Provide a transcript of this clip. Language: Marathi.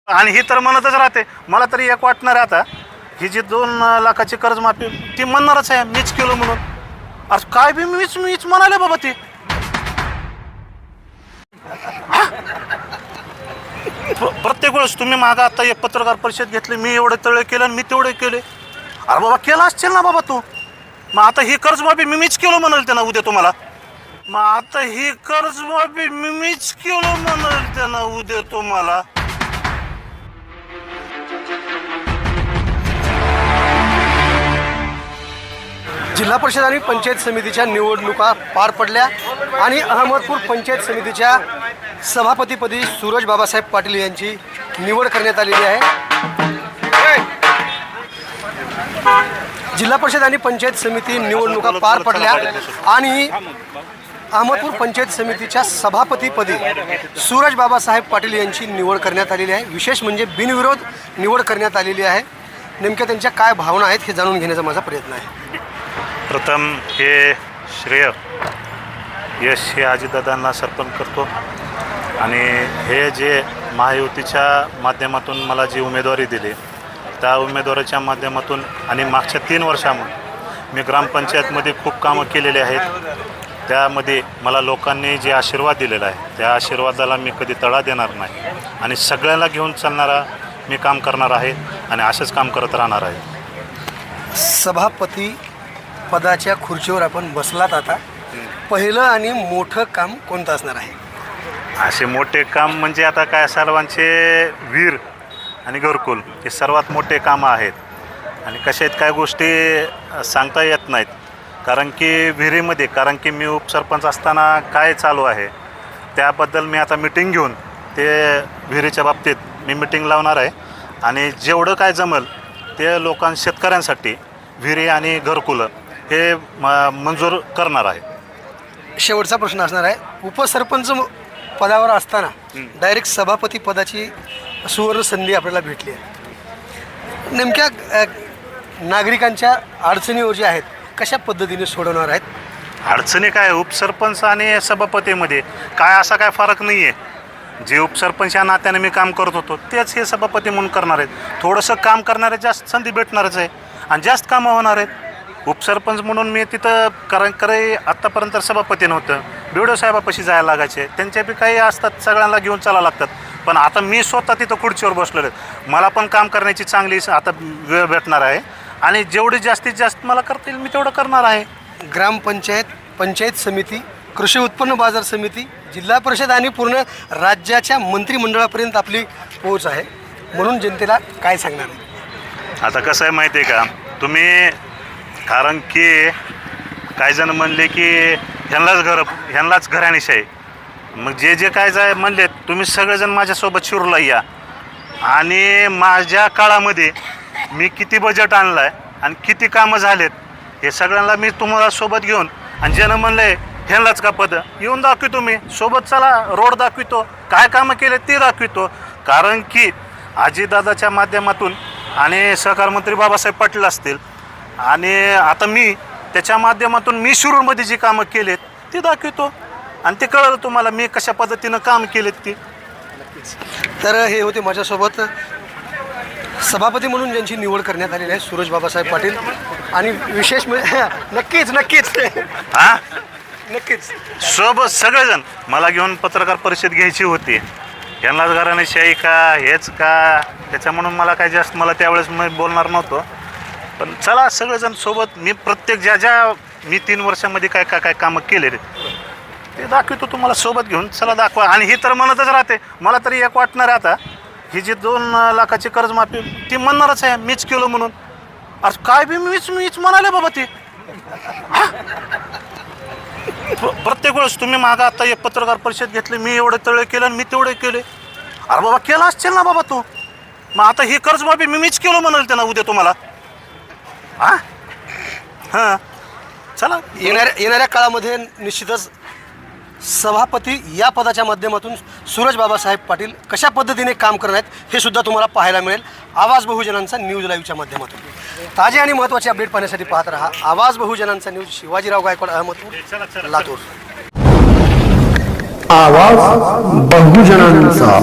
आणि ही तर म्हणतच राहते. मला तरी एक वाटणार आहे आता, ही जी 2 लाखाची कर्जमाफी ती म्हणणारच आहे मीच केलं म्हणून. अरे काय बी मीच म्हणाले बाबा ती. प्रत्येक वेळेस तुम्ही मागा आता एक पत्रकार परिषद घेतली, मी एवढे तळे केलं आणि मी तेवढे केले. अरे बाबा केला असशील ना बाबा तू. मग आता ही कर्जमाफी मीच केलं म्हणाल त्यांना उद्या तुम्हाला. मग आता ही कर्जमाफी मीच केलं म्हणाल त्यांना उद्या तुम्हाला. जिल्हा परिषद आणि पंचायत समितीच्या निवडणुका पार पडल्या आणि अहमदपूर पंचायत समितीच्या सभापतीपदी सूरज बाबासाहेब पाटील यांची निवड करण्यात आलेली आहे. जिल्हा परिषद आणि पंचायत समिती निवडणुका पार पडल्या आणि अहमदपूर पंचायत समितीच्या सभापतीपदी सूरज बाबासाहेब पाटील यांची निवड करण्यात आलेली आहे. विशेष म्हणजे बिनविरोध निवड करण्यात आलेली आहे. नेमक्या त्यांच्या काय भावना आहेत हे जाणून घेण्याचा माझा प्रयत्न आहे. प्रथम हे श्रेय यश हे अजितदादांना सर्पण करतो. आणि हे जे महायुतीच्या माध्यमातून मला जी उमेदवारी दिली, त्या उमेदवारीच्या माध्यमातून आणि मागच्या 3 वर्षामध्ये मी ग्रामपंचायतमध्ये खूप कामं केलेली आहेत. त्यामध्ये मला लोकांनी जे आशीर्वाद दिलेला आहे, त्या आशीर्वादाला मी कधी तडा देणार नाही आणि सगळ्यांना घेऊन चालणारा मी काम करणार आहे आणि असंच काम करत राहणार आहे. सभापती पदाच्या खुर्चीवर आपण बसलात. आता पहिलं आणि मोठं काम कोणतं असणार आहे? असे मोठे काम म्हणजे आता काय, सर्वांचे वीर आणि घरकुल हे सर्वात मोठे कामं आहेत. आणि कशा आहेत काय गोष्टी सांगता येत नाहीत. कारण की विहिरीमध्ये, कारण की मी उपसरपंच असताना काय चालू आहे त्याबद्दल मी आता मिटिंग घेऊन ते विहिरीच्या बाबतीत मी मिटिंग लावणार आहे. आणि जेवढं काय जमल ते शेतकऱ्यांसाठी विहिरी आणि घरकुलं हे मंजूर करणार आहे. शेवटचा प्रश्न असणार आहे, उपसरपंच पदावर असताना डायरेक्ट सभापती पदाची सुवर्ण संधी आपल्याला भेटली आहे. नेमक्या नागरिकांच्या अडचणी ज्या आहेत कशा पद्धतीने सोडवणार आहेत? अडचणी काय, उपसरपंच आणि सभापतीमध्ये काय असा काय फरक नाही आहे. जे उपसरपंच या नात्याने मी काम करत होतो तेच हे सभापती म्हणून करणार आहेत. थोडंसं काम करणारे जास्त संधी भेटणारच आहे आणि जास्त कामं होणार आहेत. उपसरपंच म्हणून मी तिथं करे आत्तापर्यंत सभापती नव्हतं, बिवडे साहेबापाशी जायला लागायचे. त्यांच्या बी काही असतात, सगळ्यांना घेऊन चालावं लागतात. पण आता मी स्वतः तिथं खुर्चीवर बसलेलो आहे. मला पण काम करण्याची चांगली आता वेळ भेटणार आहे आणि जेवढी जास्तीत जास्त मला करता येईल मी तेवढं करणार आहे. ग्रामपंचायत, पंचायत समिती, कृषी उत्पन्न बाजार समिती, जिल्हा परिषद आणि पूर्ण राज्याच्या मंत्रिमंडळापर्यंत आपली पोहोच आहे. म्हणून जनतेला काय सांगणार आहे? आता कसं आहे माहिती आहे का तुम्ही, कारण की काही जण म्हणले की ह्यांनाच घराणीशाही. मग जे काय म्हणले तुम्ही सगळेजण माझ्यासोबत शिरूरला या. आणि माझ्या काळामध्ये मी किती बजेट आणलं आहे आणि किती कामं झालेत हे सगळ्यांना मी तुम्हाला सोबत घेऊन, आणि ज्यानं म्हणले ह्यांनाच का पद येऊन दाखवितो, मी सोबत चला रोड दाखवितो, काय कामं केले ते दाखवितो. कारण की अजितदादाच्या माध्यमातून आणि सहकार मंत्री बाबासाहेब पाटील असतील आणि आता मी त्याच्या माध्यमातून मी शिरूरमध्ये जी कामं केलेत ती दाखवितो आणि ते कळलं तुम्हाला मी कशा पद्धतीनं काम केलेत ती. तर हे होते माझ्यासोबत सभापती म्हणून ज्यांची निवड करण्यात आलेली आहे सूरज बाबासाहेब पाटील. आणि विशेष म्हणजे नक्कीच हां नक्कीच सोबत सगळेजण मला घेऊन पत्रकार परिषद घ्यायची होती. यांनाच घराणेशाही का हेच का त्याच्या म्हणून मला काय जास्त मला त्यावेळेस मी बोलणार नव्हतो. पण चला सगळेजण सोबत, मी प्रत्येक ज्या मी 3 वर्षामध्ये काय कामं केले ते दाखवतो तुम्हाला सोबत घेऊन. चला दाखवा. आणि ही तर म्हणतच राहते. मला तरी एक वाटणार आहे आता, ही जी 2 लाखाची कर्जमाफी ती म्हणणारच आहे मीच केलं म्हणून. अरे काय बी मीच म्हणाले बाबा ती. प्रत्येक वेळेस तुम्ही मागा आता एक पत्रकार परिषद घेतली, मी एवढे तळे केलं आणि मी तेवढे केले. अरे बाबा केला असशील ना बाबा तू. मग आता ही कर्जमाफी मीच केलं म्हणाल त्यांना उद्या तुम्हाला. हां चला. येणाऱ्या काळामध्ये निश्चितच सभापती या पदाच्या माध्यमातून सूरज बाबासाहेब पाटील कशा पद्धतीने काम करणार आहेत हे सुद्धा तुम्हाला पाहायला मिळेल आवाज बहुजनांचा न्यूज लाईव्हच्या माध्यमातून. ताजे आणि महत्त्वाचे अपडेट पाहण्यासाठी पाहत रहा आवाज बहुजनांचा न्यूज. शिवाजीराव गायकवाड, अहमदपूर, लातूर. आवाज बहुजनांचा.